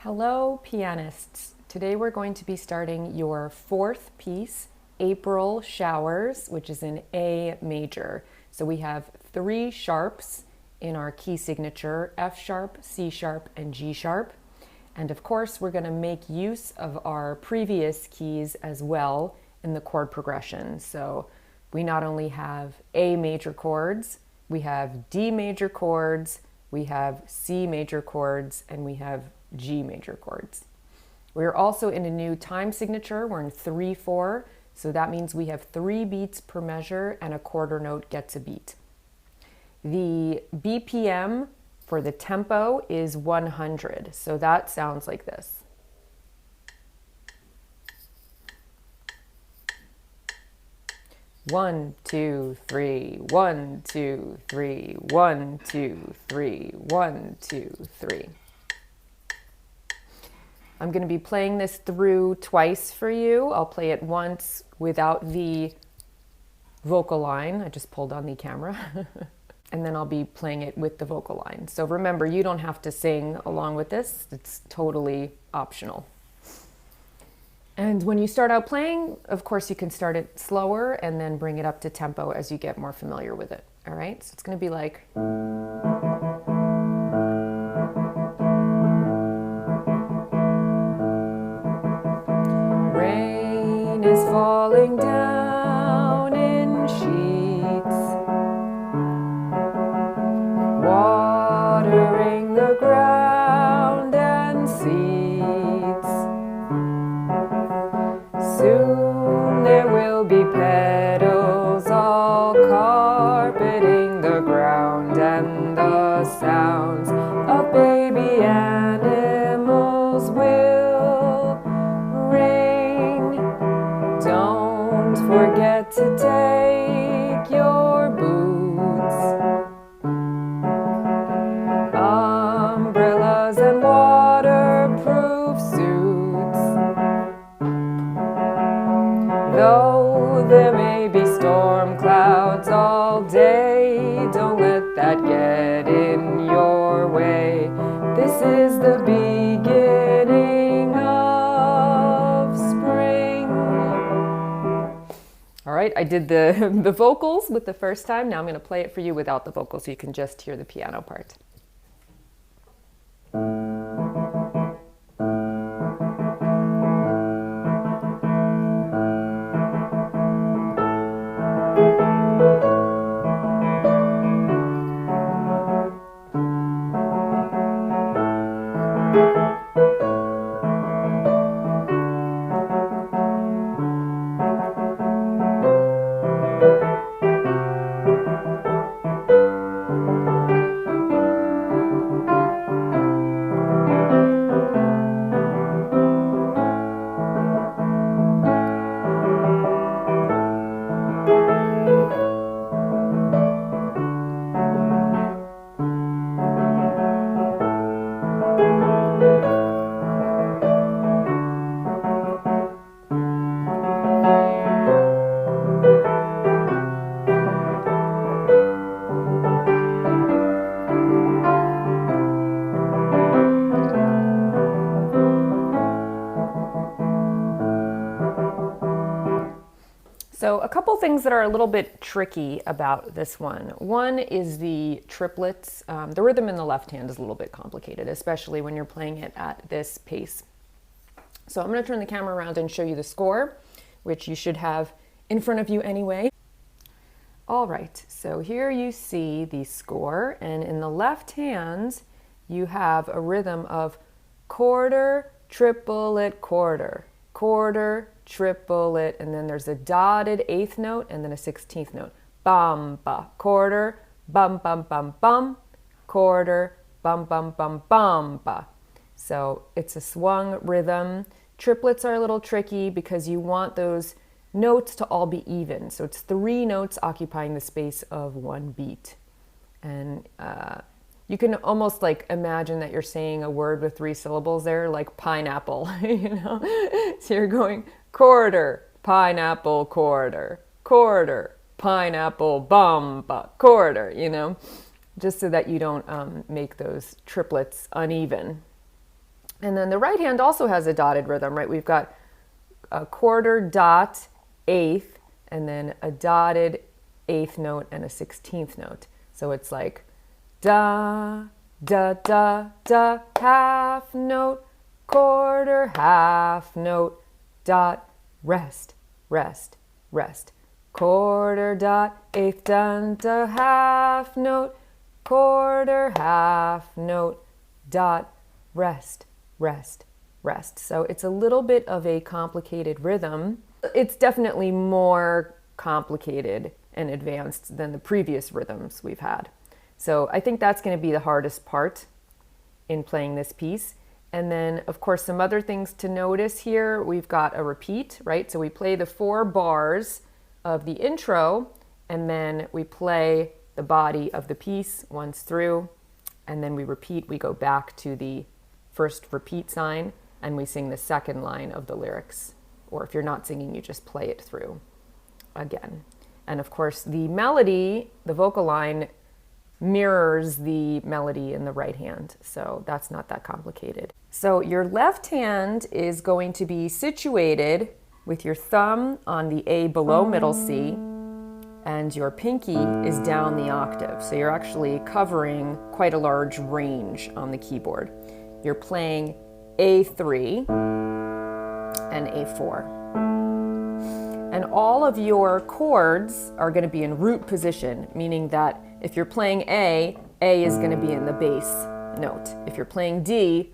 Hello, pianists. Today we're going to be starting your fourth piece, April Showers, which is in A major. So we have three sharps in our key signature, F sharp, C sharp, and G sharp. And of course, we're going to make use of our previous keys as well in the chord progression. So we not only have A major chords, we have D major chords, we have C major chords, and we have G major chords. We're also in a new time signature. We're in 3/4, so that means we have 3 beats per measure and a quarter note gets a beat. The BPM for the tempo is 100, so that sounds like this. One, two, three, 1, 2, 3, 1, 2, 3, 1, 2, 3. I'm going to be playing this through twice for you. I'll play it once without the vocal line. I just pulled on the camera. And then I'll be playing it with the vocal line. So remember, you don't have to sing along with this. It's totally optional. And when you start out playing, of course, you can start it slower and then bring it up to tempo as you get more familiar with it. All right? So it's going to be like... Rain is falling down in sheets, watering the ground and seeds. Soon there will be petals all carpeting the ground, and the sounds of baby animals will ring. Don't forget to take your boots, umbrellas and waterproof suits. Though there may be storm clouds all day, don't let that get in your way. This is the beginning of spring. All right, I did the vocals with the first time. Now I'm going to play it for you without the vocals so you can just hear the piano part. So a couple things that are a little bit tricky about this one. One is the triplets. The rhythm in the left hand is a little bit complicated, especially when you're playing it at this pace. So I'm going to turn the camera around and show you the score, which you should have in front of you anyway. All right, so here you see the score, and in the left hand, you have a rhythm of quarter, triplet, quarter, quarter, triplet, and then there's a dotted 8th note and then a 16th note. Bum, ba, quarter, bum, bum, bum, bum, quarter, bum, bum, bum, bum, ba. So it's a swung rhythm. Triplets are a little tricky because you want those notes to all be even. So it's 3 notes occupying the space of 1 beat. And you can almost like imagine that you're saying a word with 3 syllables there, like pineapple, you know? So you're going quarter, pineapple, quarter, quarter, pineapple, bum, quarter, you know? Just so that you don't make those triplets uneven. And then the right hand also has a dotted rhythm, right? We've got a quarter, dot, eighth, and then a dotted eighth note and a 16th note. So it's like da, da, da, da, half note, quarter, half note, dot, rest, rest, rest. Quarter, dot, eighth, dun, da, half note, quarter, half note, dot, rest, rest, rest. So it's a little bit of a complicated rhythm. It's definitely more complicated and advanced than the previous rhythms we've had. So I think that's going to be the hardest part in playing this piece. And then, of course, some other things to notice here. We've got a repeat, right? So we play the 4 bars of the intro, and then we play the body of the piece once through, and then we repeat. We go back to the first repeat sign, and we sing the second line of the lyrics. Or if you're not singing, you just play it through again. And of course, the melody, the vocal line, mirrors the melody in the right hand. So that's not that complicated. So your left hand is going to be situated with your thumb on the A below middle C, and your pinky is down the octave. So you're actually covering quite a large range on the keyboard. You're playing A3 and A4. And all of your chords are going to be in root position, meaning that if you're playing A is going to be in the bass note. If you're playing D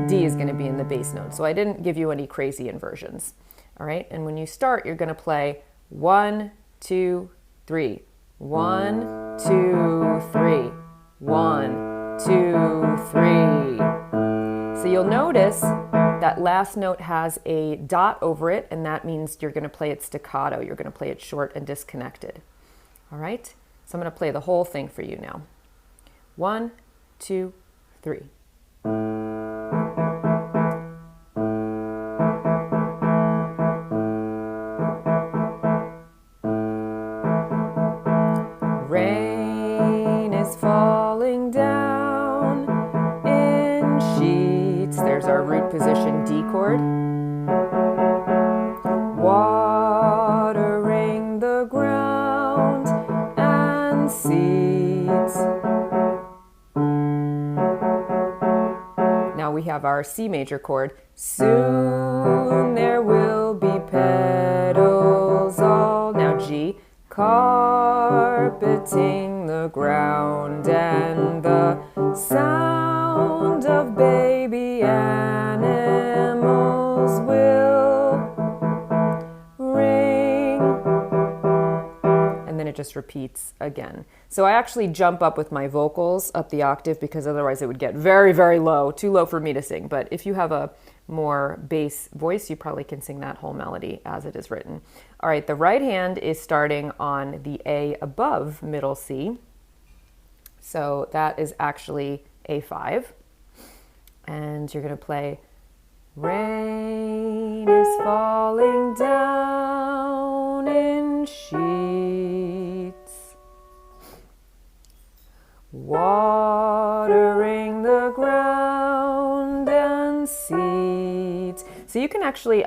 is going to be in the bass note. So I didn't give you any crazy inversions. All right, and when you start, you're going to play 1, 2, 3, 1, 2, 3, 1, 2, 3. So you'll notice that last note has a dot over it, and that means you're going to play it staccato. You're going to play it short and disconnected. All right, so I'm going to play the whole thing for you now. 1, 2, 3. Rain is falling down in sheets. There's our root position D chord. Watering the ground and seeds. Now we have our C major chord. Soon there will be petals all. Now G. Carpeting the ground, and the sound of baby animals will ring. And then it just repeats again. So I actually jump up with my vocals up the octave because otherwise it would get very, very low, too low for me to sing. But if you have a more bass voice, you probably can sing that whole melody as it is written. All right, the right hand is starting on the A above middle C. So that is actually A5. And you're going to play, rain is falling down in sheets, watering the ground and seeds. So you can actually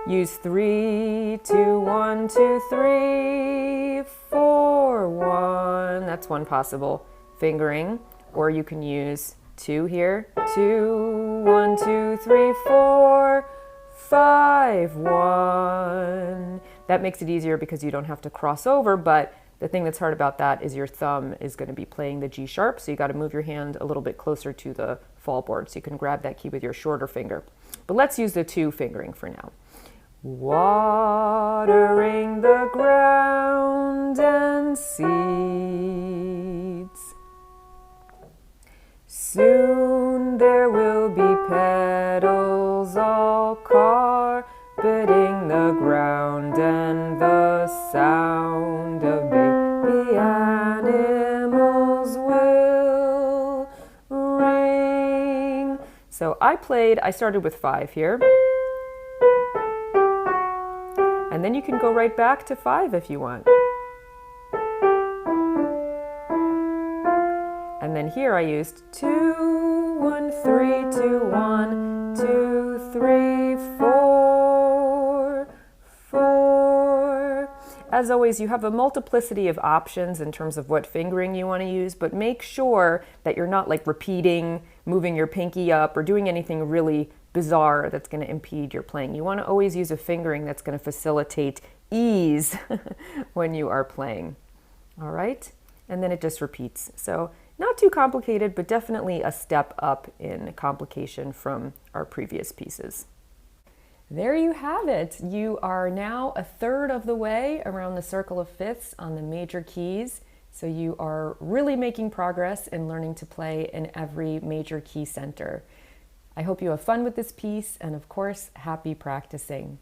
use 3, 2, 1, 2, 3, 4, 1. That's one possible fingering. Or you can use 2 here. 2, 1, 2, 3, 4, 5, 1. That makes it easier because you don't have to cross over, but the thing that's hard about that is your thumb is going to be playing the G sharp, so you got to move your hand a little bit closer to the fall board so you can grab that key with your shorter finger. But let's use the 2 fingering for now. Watering the ground and seeds. Soon there will be petals all carpeting the ground, and the sound of baby animals will ring. So I started with 5 here. And then you can go right back to 5 if you want. And then here I used 2, 1, 3, 2, 1, 2, 3, 4, 4. As always, you have a multiplicity of options in terms of what fingering you want to use, but make sure that you're not like repeating, moving your pinky up, or doing anything really bizarre that's going to impede your playing. You want to always use a fingering that's going to facilitate ease when you are playing. All right? And then it just repeats. So not too complicated, but definitely a step up in complication from our previous pieces. There you have it. You are now a third of the way around the circle of fifths on the major keys. So you are really making progress in learning to play in every major key center. I hope you have fun with this piece, and of course, happy practicing.